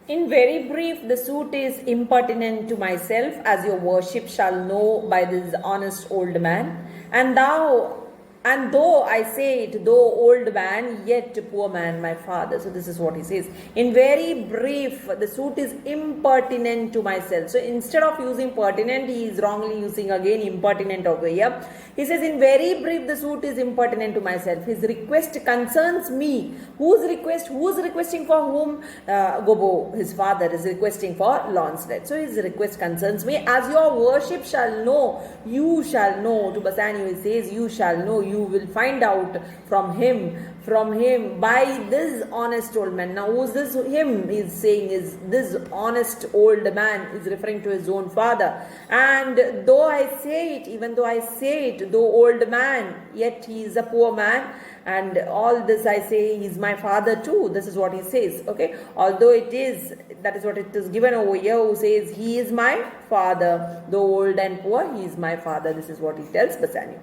In very brief, the suit is impertinent to myself, as your worship shall know by this honest old man. And though I say it, though old man, yet poor man, my father. So this is what he says. In very brief, the suit is impertinent to myself. So instead of using pertinent, he is wrongly using again impertinent over here. He says, in very brief, the suit is impertinent to myself. His request concerns me. Whose request? Who's requesting for whom? Gobbo, his father, is requesting for Launcelot. So his request concerns me. As your worship shall know, you shall know. To Bassanio he says, you shall know, you will find out from him by this honest old man. Now who's this him is saying is this honest old man is referring to his own father. And though I say it, even though I say it, though old man, yet he is a poor man. And all this I say, he's my father too. This is what he says. Okay, although it is, that is what it is given over here, who says he is my father, though old and poor, he is my father. This is what he tells Bassanio.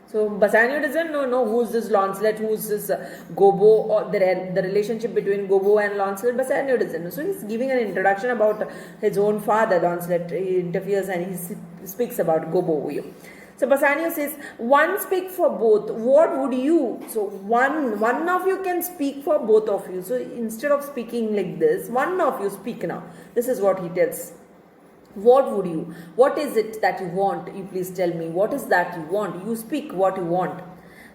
So Bassanio doesn't know who's this Launcelot, who's this Gobbo, or the relationship between Gobbo and Launcelot. Bassanio doesn't know. So he's giving an introduction about his own father. Launcelot interferes and he speaks about Gobbo over here. So Bassanio says, one speak for both. What would you? So one of you can speak for both of you. So instead of speaking like this, one of you speak now. This is what he tells. What would you? What is it that you want? You please tell me. What is that you want? You speak what you want.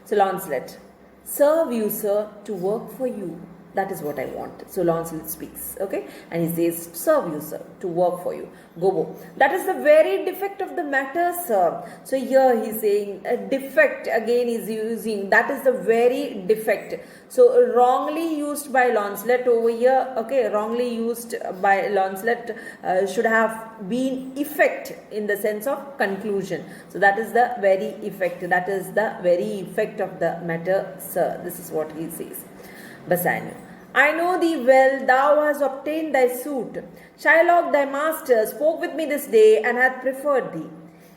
So Launcelot, serve you, sir, to work for you. That is what I want. So Launcelot speaks, okay? And he says, serve you, sir, to work for you. Gobbo, that is the very defect of the matter, sir. So here he's saying a defect, again he's using, that is the very defect. So wrongly used by Launcelot over here, okay, wrongly used by Launcelot should have been effect in the sense of conclusion. So that is the very effect, that is the very effect of the matter, sir. This is what he says. Bassanio, I know thee well, thou hast obtained thy suit. Shylock thy master spoke with me this day and hath preferred thee.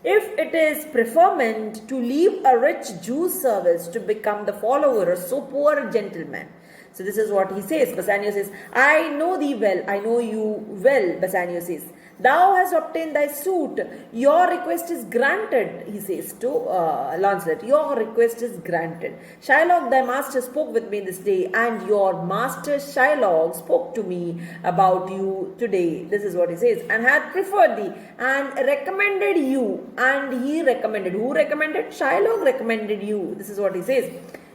If it is preferment to leave a rich Jew's service to become the follower of so poor a gentleman. So this is what he says. Bassanio says, I know thee well, I know you well, Bassanio says. Thou hast obtained thy suit. Your request is granted, he says to Launcelot. Your request is granted. Shylock, thy master, spoke with me this day, and your master Shylock spoke to me about you today. This is what he says. And hath preferred thee, and recommended you. And he recommended. Who recommended? Shylock recommended you. This is what he says.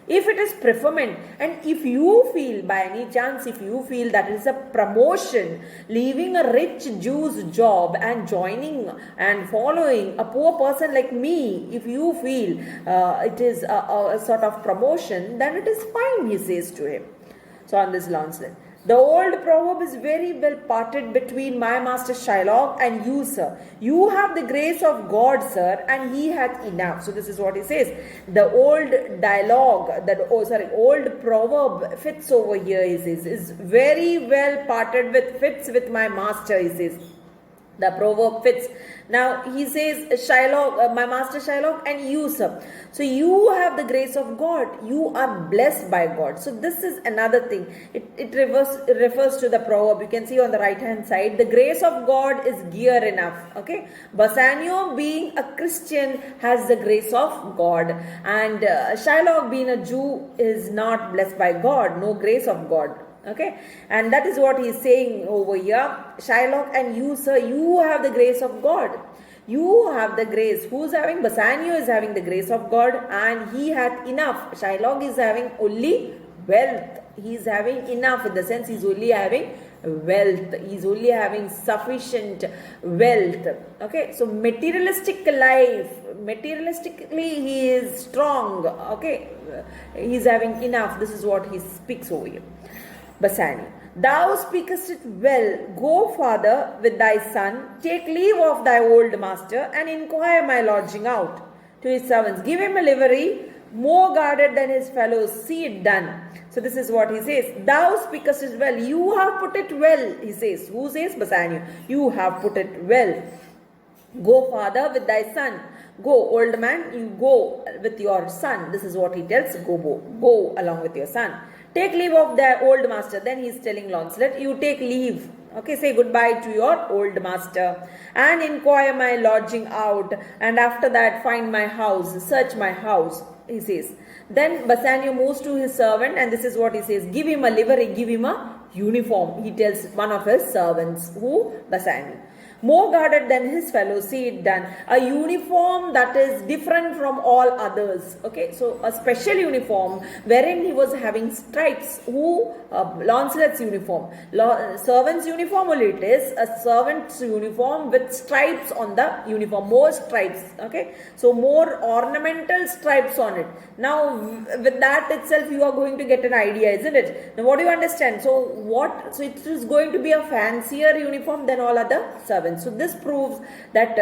If it is preferment, and if you feel by any chance, if you feel that it is a promotion, leaving a rich Jew's job and joining and following a poor person like me, if you feel it is a sort of promotion, then it is fine, he says to him. So on this Launcelot, the old proverb is very well parted between my master Shylock and you, sir. You have the grace of God, sir, and he hath enough. So this is what he says. The old dialogue, old proverb fits over here, he says, is very well parted fits with my master, he says. The proverb fits. Now he says, Shylock, my master Shylock, and you, sir. So you have the grace of God. You are blessed by God. So this is another thing. It refers to the proverb. You can see on the right hand side, the grace of God is gear enough. Okay. Bassanio, being a Christian, has the grace of God. And Shylock, being a Jew, is not blessed by God. No grace of God. Okay, and that is what he is saying over here. Shylock, and you, sir, you have the grace of God. You have the grace. Who's having? Bassanio is having the grace of God, and he hath enough. Shylock is having only wealth. He is having enough, in the sense he is only having wealth. He is only having sufficient wealth. Okay, so materialistic life, materialistically he is strong. Okay, he is having enough. This is what he speaks over here. Bassanio, thou speakest it well. Go, father, with thy son. Take leave of thy old master, and inquire my lodging out. To his servants, give him a livery more guarded than his fellows. See it done. So this is what he says. Thou speakest it well. You have put it well, he says. Who says? Bassanio. You have put it well. Go, father, with thy son. Go, old man, you go with your son. This is what he tells Gobbo. Go along with your son. Take leave of thy old master. Then he is telling Launcelot, you take leave Okay, say goodbye to your old master and inquire my lodging out, and after that find my house, search my house, he says. Then Bassanio moves to his servant, and this is what he says: give him a livery, give him a uniform. He tells one of his servants, who? Bassanio. More guarded than his fellows, see it done. A uniform that is different from all others. Okay, so a special uniform wherein he was having stripes. Who? Lancelot's uniform. Servant's uniform only it is. A servant's uniform with stripes on the uniform. More stripes. Okay, so more ornamental stripes on it. Now, with that itself, you are going to get an idea, isn't it? Now, what do you understand? So, what? So, it is going to be a fancier uniform than all other servants. So this proves that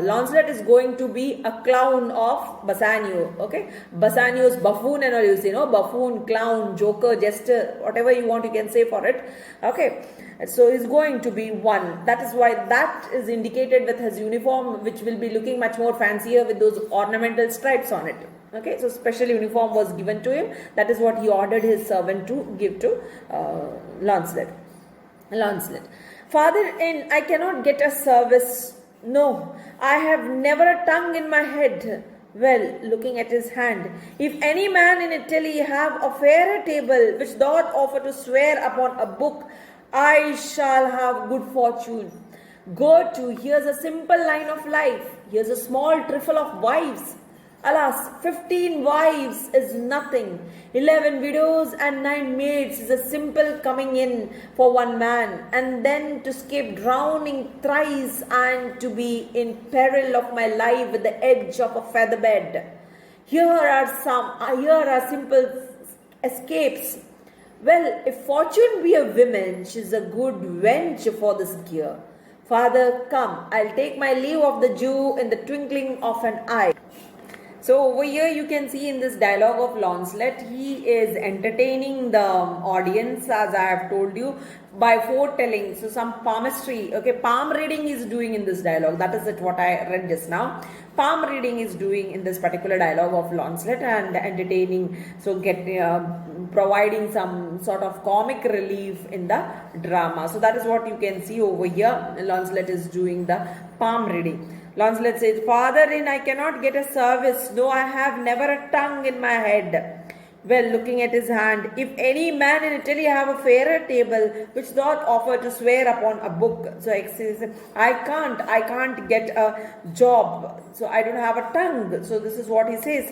Lancelot is going to be a clown of Bassanio. Okay, Bassanio's buffoon and all, you say, no, buffoon, clown, joker, jester, whatever you want, you can say for it. Okay, so he's going to be one. That is why that is indicated with his uniform, which will be looking much more fancier with those ornamental stripes on it. Okay, so special uniform was given to him. That is what he ordered his servant to give to Lancelot. Father, I cannot get a service. No, I have never a tongue in my head. Well, looking at his hand, if any man in Italy have a fairer table, which doth offer to swear upon a book, I shall have good fortune. Go to, here's a simple line of life. Here's a small trifle of wives. Alas, 15 wives is nothing. 11 widows and 9 maids is a simple coming in for one man. And then to escape drowning thrice and to be in peril of my life with the edge of a feather bed. Here are simple escapes. Well, if fortune be a woman, she's a good wench for this gear. Father, come, I'll take my leave of the Jew in the twinkling of an eye. So over here you can see in this dialogue of Lancelot, he is entertaining the audience, as I have told you, by foretelling. So some palmistry, okay, palm reading is doing in this dialogue. That is it, what I read just now. Palm reading is doing in this particular dialogue of Lancelot and entertaining, so providing some sort of comic relief in the drama. So that is what you can see over here. Lancelot is doing the palm reading. Lancelot says, Father, I cannot get a service. No, I have never a tongue in my head. Well, looking at his hand, if any man in Italy have a fairer table, which doth offer to swear upon a book. So he says, I can't get a job. So I don't have a tongue. So this is what he says.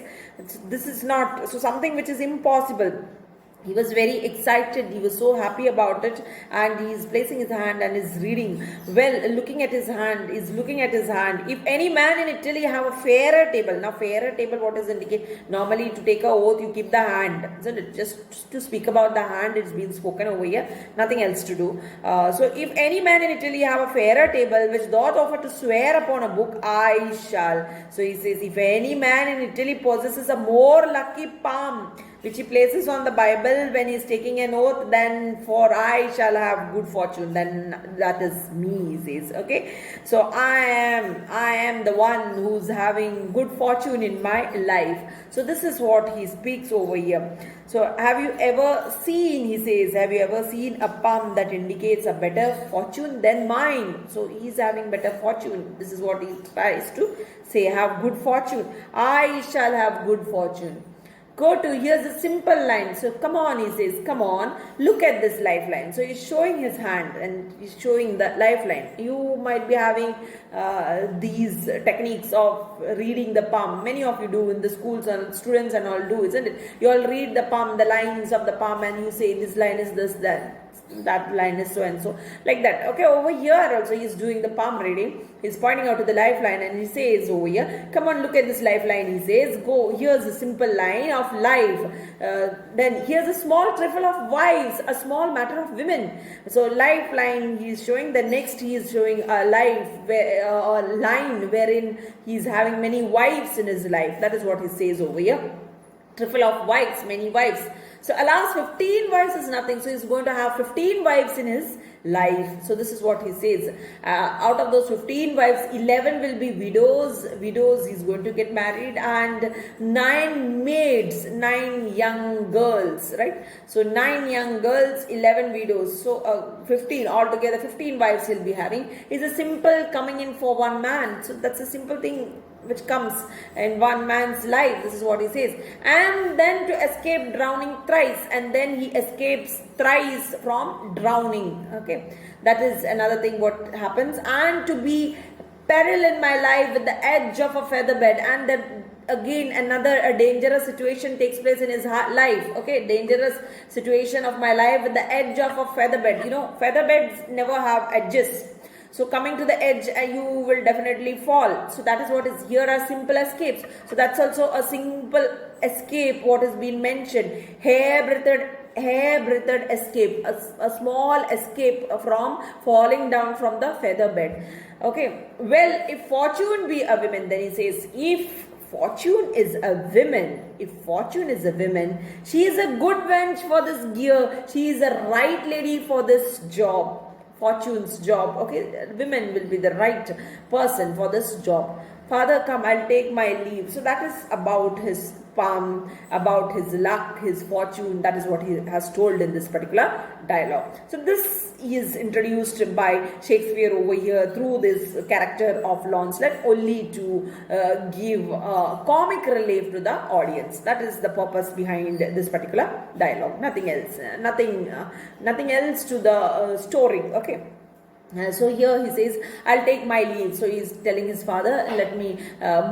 This is not, so something which is impossible. He was very excited. He was so happy about it, and he is placing his hand and is reading. Well, looking at his hand, is looking at his hand. If any man in Italy have a fairer table. Now, fairer table, what does it indicate? Normally, to take a oath, you keep the hand. Isn't it? Just to speak about the hand, it's been spoken over here. Nothing else to do. So, if any man in Italy have a fairer table, which doth offer to swear upon a book, I shall. So, he says, if any man in Italy possesses a more lucky palm, which he places on the Bible when he is taking an oath, then for I shall have good fortune. Then that is me, he says. Okay. So I am the one who's having good fortune in my life. So this is what he speaks over here. So have you ever seen, he says, have you ever seen a palm that indicates a better fortune than mine? So he's having better fortune. This is what he tries to say, have good fortune. I shall have good fortune. Go to, here's a simple line. So come on, he says, come on, look at this lifeline. So he's showing his hand and he's showing the lifeline. You might be having these techniques of reading the palm. Many of you do in the schools, and students and all do, isn't it? You all read the palm, the lines of the palm, and you say this line is this, that line is so and so, like that. Okay, over here also he's doing the palm reading. He's pointing out to the lifeline and he says over here, come on, look at this lifeline. He says, go, here's a simple line of life. Then here's a small trifle of wives, a small matter of women. So lifeline he is showing. The next he is showing a line wherein he is having many wives in his life. That is what he says over here. Trifle of wives, many wives. So alas, 15 wives is nothing. So he's going to have 15 wives in his life. So this is what he says. Out of those 15 wives, 11 will be widows. Widows, he's going to get married. And 9 maids, 9 young girls, right? So 9 young girls, 11 widows. So 15, altogether 15 wives he'll be having, is a simple coming in for one man. So that's a simple thing which comes in one man's life. This is what he says. And then to escape drowning thrice, and then he escapes thrice from drowning. Okay, that is another thing what happens. And to be peril in my life with the edge of a feather bed, and then again another a dangerous situation takes place in his life. Okay, dangerous situation of my life with the edge of a feather bed. You know, feather beds never have edges. So coming to the edge, you will definitely fall. So that is what is here are simple escapes. So that's also a simple escape what has been mentioned. Hair-breadth escape, a small escape from falling down from the feather bed. Okay, well, if fortune be a woman, then he says, if fortune is a woman, she is a good wench for this gear, she is a right lady for this job. Fortune's job. Okay, women will be the right person for this job. Father, come, I'll take my leave. So that is about his palm, about his luck, his fortune. That is what he has told in this particular dialogue. So this is introduced by Shakespeare over here through this character of Launcelot, only to give comic relief to the audience. That is the purpose behind this particular dialogue. Nothing else. Nothing else to the story. Okay. So here he says, I'll take my leave. So he's telling his father, let me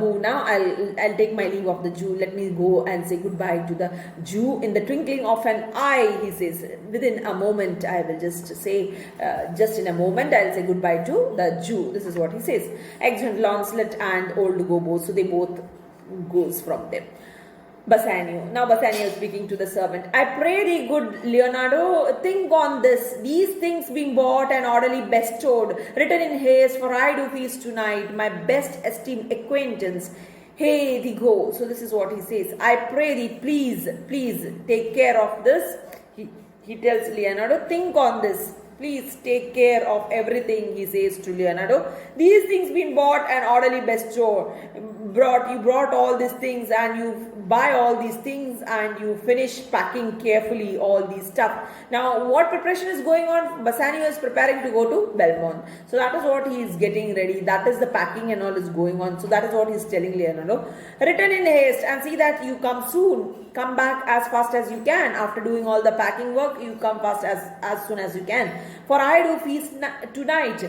move now. I'll take my leave of the Jew. Let me go and say goodbye to the Jew. In the twinkling of an eye, he says, within a moment, I will just say, just in a moment, I'll say goodbye to the Jew. This is what he says. Exeunt Launcelot and old Gobbo. So they both goes from them. Bassanio. Now Bassanio is speaking to the servant. I pray thee, good Leonardo, think on this. These things being bought and orderly bestowed, written in haste, for I do feast tonight, my best esteemed acquaintance. Hey thee go. So this is what he says. I pray thee, please take care of this. He tells Leonardo, think on this. Please take care of everything, he says to Leonardo. These things being bought and orderly bestowed. You brought all these things and you buy all these things and you finish packing carefully all these stuff. Now what preparation is going on? Bassanio is preparing to go to Belmont. So that is what he is getting ready. That is the packing and all is going on. So that is what he is telling Leonardo. Return in haste and see that you come soon. Come back as fast as you can. After doing all the packing work, you come fast as soon as you can. For I do feast tonight.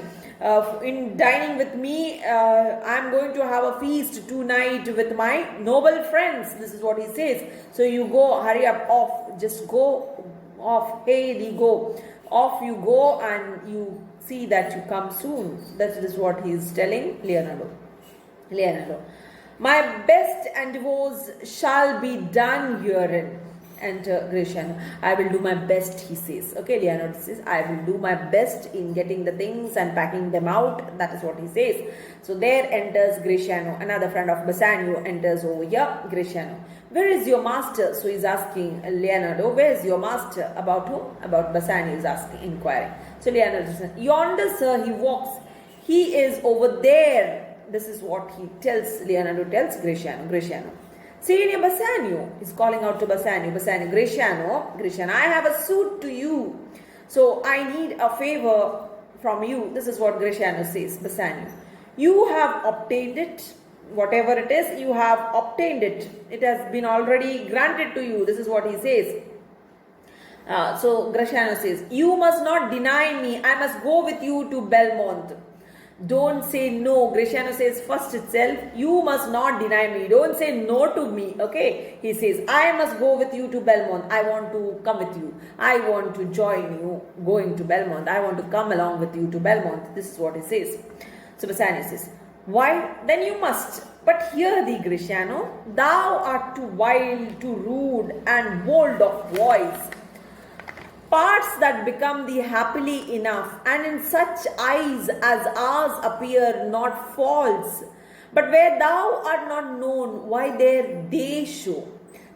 In dining with me, I am going to have a feast tonight with my noble friends. This is what he says. So you go, hurry up, off, just go off. Hey, thee go. Off you go and you see that you come soon. That is what he is telling Leonardo. My best endeavors shall be done herein. Enter Gratiano. I will do my best, he says. Okay, Leonardo says, I will do my best in getting the things and packing them out. That is what he says. So there enters Gratiano. Another friend of Bassanio enters over here. Gratiano. Where is your master? So he's asking Leonardo, where is your master? About whom? About Bassanio is asking, inquiring. So Leonardo says, yonder, sir, he walks. He is over there. This is what he tells, Leonardo tells Gratiano. Senior Bassanio is calling out to Bassanio, Gratiano, I have a suit to you. So I need a favor from you. This is what Gratiano says, Bassanio. You have obtained it. Whatever it is, you have obtained it. It has been already granted to you. This is what he says. So Gratiano says, you must not deny me. I must go with you to Belmont. Don't say no. Gratiano says first itself, you must not deny me. Don't say no to me. Okay. He says, I must go with you to Belmont. I want to come with you. I want to join you going to Belmont. I want to come along with you to Belmont. This is what he says. So Bassanio says, why? Then you must. But hear thee, Gratiano, thou art too wild, too rude and bold of voice. Parts that become thee happily enough, and in such eyes as ours appear not false. But where thou art not known, why there they show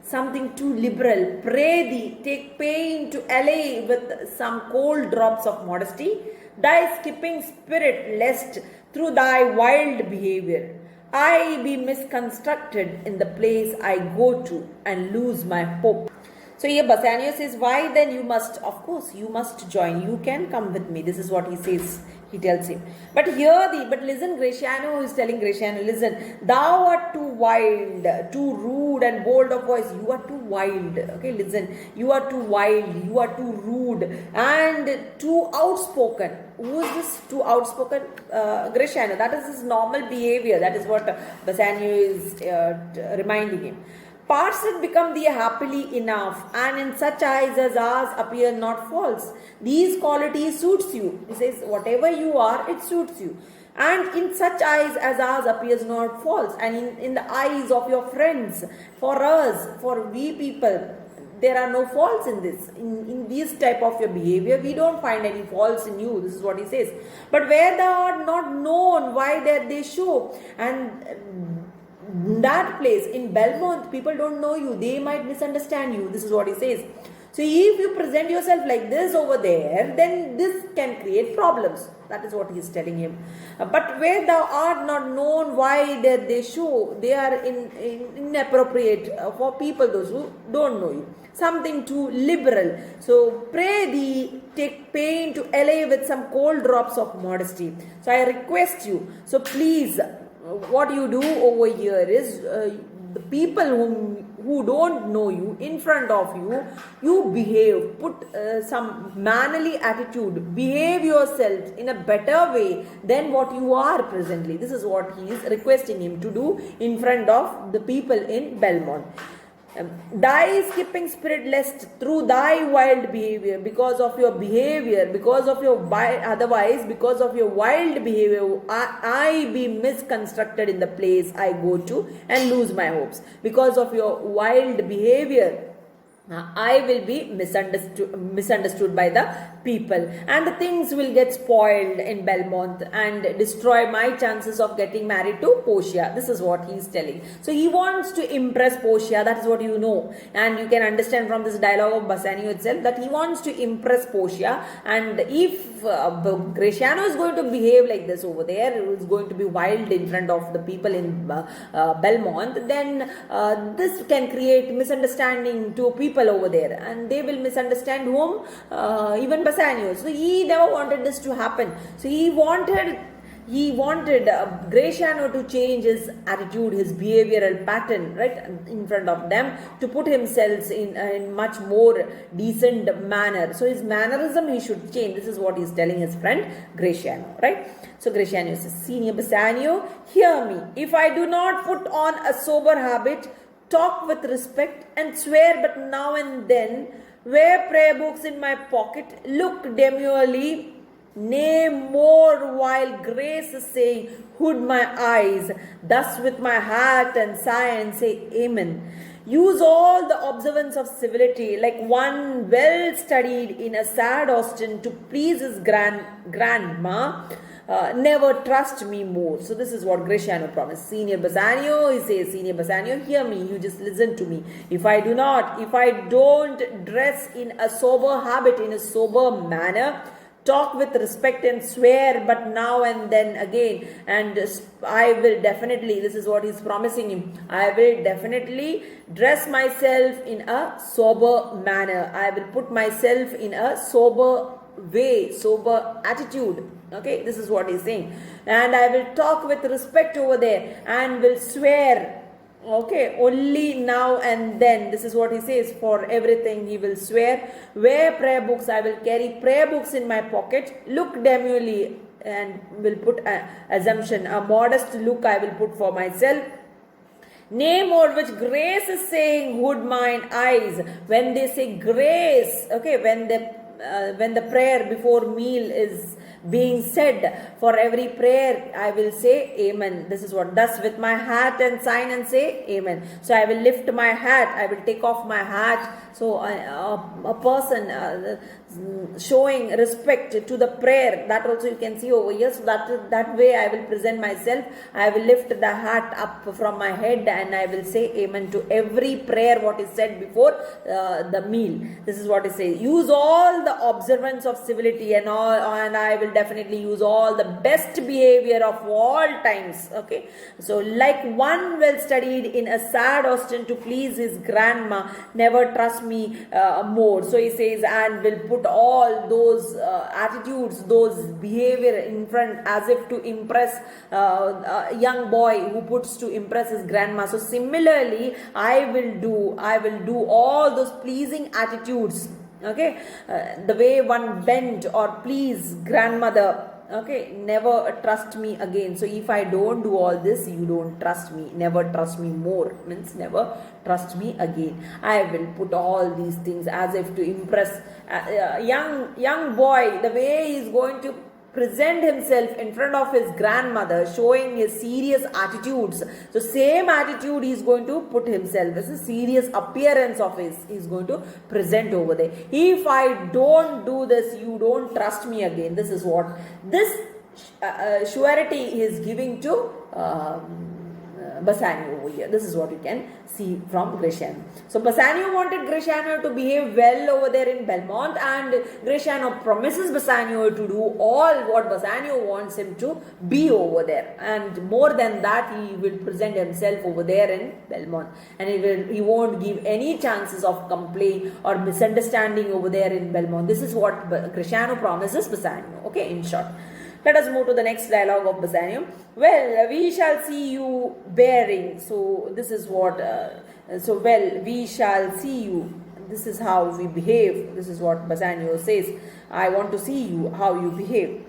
something too liberal. Pray thee, take pain to allay with some cold drops of modesty thy skipping spirit, lest through thy wild behavior I be misconstructed in the place I go to and lose my hope. So here Bassanio says, why then you must, of course, you must join. You can come with me. This is what he says. He tells him. But listen, Gratiano is telling Gratiano, listen, thou art too wild, too rude and bold of voice. You are too wild. Okay, listen, you are too wild, you are too rude and too outspoken. Who is this too outspoken? Gratiano. That is his normal behavior. That is what Bassanio is reminding him. Parts that become thee happily enough, and in such eyes as ours appear not false. These qualities suits you. He says, whatever you are, it suits you. And in such eyes as ours appears not false. And in the eyes of your friends, for us, for we people, there are no faults in this. In this type of your behavior, we don't find any faults in you. This is what he says. But where thou art not known, why there they show? And that place in Belmont, people don't know you, they might misunderstand you. This is what he says. So if you present yourself like this over there, then this can create problems. That is what he is telling him. But where thou art not known, why there they show? They are inappropriate for people, those who don't know you. Something too liberal. So pray thee, take pain to allay with some cold drops of modesty. So I request you, so please, what you do over here is the people who don't know you, in front of you, you behave, put some mannerly attitude, behave yourself in a better way than what you are presently. This is what he is requesting him to do in front of the people in Belmont. Die skipping spirit, lest through thy wild behavior, because of your behavior, because of your wild behavior, I be misconstructed in the place I go to and lose my hopes. Because of your wild behavior, I will be misunderstood by the people, and the things will get spoiled in Belmont and destroy my chances of getting married to Portia. This is what he is telling. So he wants to impress Portia. That is what you know, and you can understand from this dialogue of Bassanio itself that he wants to impress Portia. And if Gratiano is going to behave like this over there, is going to be wild in front of the people in Belmont, then this can create misunderstanding to people over there, and they will misunderstand whom? Even Bassanio. So he never wanted this to happen. So he wanted Gratiano to change his attitude, his behavioral pattern, right, in front of them, to put himself in much more decent manner. So his mannerism he should change. This is what he is telling his friend Gratiano, right? So Gratiano says, Senior Bassanio, hear me. If I do not put on a sober habit, talk with respect and swear but now and then, wear prayer books in my pocket, look demurely, nay more, while grace is saying, hood my eyes, thus with my heart and sigh and say amen. Use all the observance of civility, like one well studied in a sad Austin, to please his grandma. Never trust me more. So this is what Gratiano promised. Senior Bassanio, he says, Senior Bassanio, hear me, you just listen to me. If I don't dress in a sober habit, in a sober manner, talk with respect and swear but now and then again, and I will definitely, this is what he's promising him, I will definitely dress myself in a sober manner. I will put myself in a sober way, sober attitude. Okay, this is what he's saying. And I will talk with respect over there and will swear. Okay, only now and then. This is what he says. For everything he will swear. Wear prayer books. I will carry prayer books in my pocket. Look demurely, and will put an assumption. A modest look I will put for myself. Nay more, which grace is saying, would mine eyes. When they say grace, okay, when the prayer before meal is being said, for every prayer I will say amen. This is what, thus with my hat and sign and say amen. So I will lift my hat, I will take off my hat. So a person, showing respect to the prayer. That also you can see over here. So that way I will present myself. I will lift the hat up from my head and I will say amen to every prayer what is said before the meal. This is what it says. Use all the observance of civility and all, and I will definitely use all the best behavior of all times. Okay, so like one well studied in a sad austin to please his grandma, never trust me more. So he says, and will put all those attitudes, those behavior in front as if to impress a young boy who puts to impress his grandma. So similarly I will do all those pleasing attitudes. Okay, the way one bend or please grandmother. Okay, never trust me again. So if I don't do all this, you don't trust me. Never trust me more means never trust me again. I will put all these things as if to impress a young boy. The way he is going to present himself in front of his grandmother, showing his serious attitudes. So same attitude he is going to put himself. This is serious appearance of his. He is going to present over there. If I don't do this, you don't trust me again. This is what this surety he is giving to Bassanio over here. This is what you can see from Bresciano. So Bassanio wanted Bresciano to behave well over there in Belmont, and Bresciano promises Bassanio to do all what Bassanio wants him to be over there, and more than that he will present himself over there in Belmont, and he won't give any chances of complaint or misunderstanding over there in Belmont. This is what Bresciano promises Bassanio. Okay, in short. Let us move to the next dialogue of Bassanio. Well, we shall see you bearing. So this is what, we shall see you. This is how we behave. This is what Bassanio says. I want to see you, how you behave.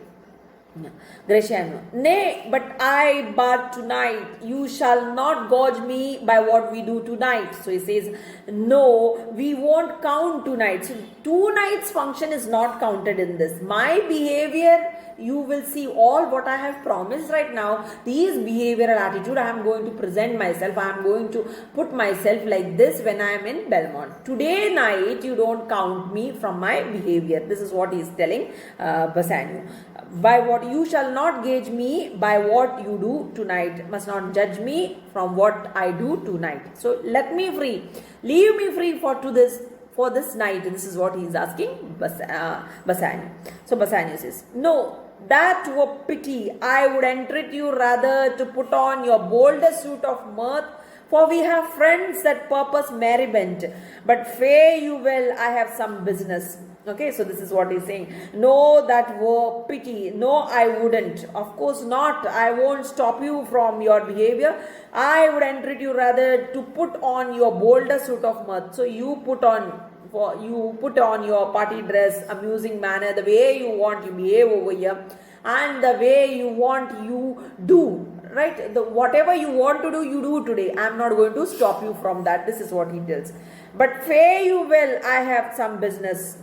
Bresciano, nay, but I bar tonight. You shall not gauge me by what we do tonight. So he says, no, we won't count tonight. So tonight's function is not counted in this. My behavior, you will see all what I have promised right now. These behavioral attitude, I am going to present myself. I am going to put myself like this when I am in Belmont. Today night, you don't count me from my behavior. This is what he is telling Bassanio. By what you shall not gauge me by what you do tonight. Must not judge me from what I do tonight. So let me free. Leave me free for this night. This is what he is asking Bassanio. So Bassanio says, no, that were pity. I would entreat you rather to put on your boldest suit of mirth, for we have friends that purpose merriment. But fare you well, I have some business. Okay, so this is what he's saying. No, that were pity. No, I wouldn't. Of course not. I won't stop you from your behavior. I would entreat you rather to put on your bolder suit of mirth. So you put on your party dress, amusing manner, the way you want, you behave over here, and the way you want, you do. Right? Whatever you want to do, you do today. I am not going to stop you from that. This is what he tells. But fare you well, I have some business.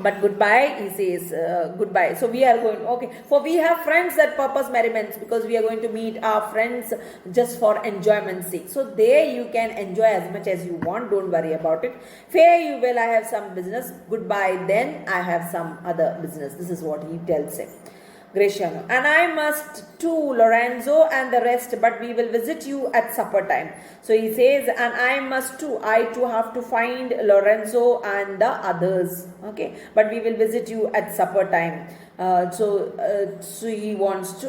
But goodbye, he says, goodbye. So we are going, okay. For we have friends that purpose merriments, because we are going to meet our friends just for enjoyment's sake. So there you can enjoy as much as you want. Don't worry about it. Fare you well, I have some business. Goodbye, then I have some other business. This is what he tells him. Bresciano, and I must too, Lorenzo and the rest, but we will visit you at supper time. So he says, and I must too, I too have to find Lorenzo and the others. Okay, but we will visit you at supper time. So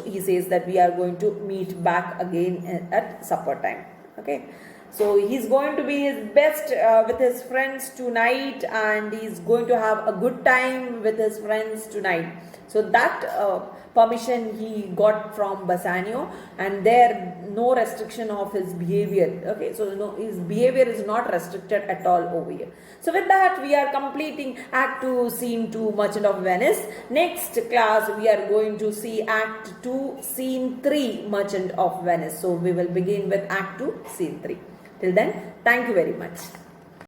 he says that we are going to meet back again at supper time. Okay. So he's going to be his best with his friends tonight, and he's going to have a good time with his friends tonight. So that permission he got from Bassanio, and there no restriction of his behavior. Okay, so no, his behavior is not restricted at all over here. So with that, we are completing Act 2, Scene 2, Merchant of Venice. Next class, we are going to see Act 2, Scene 3, Merchant of Venice. So we will begin with Act 2, Scene 3. Till then, thank you very much.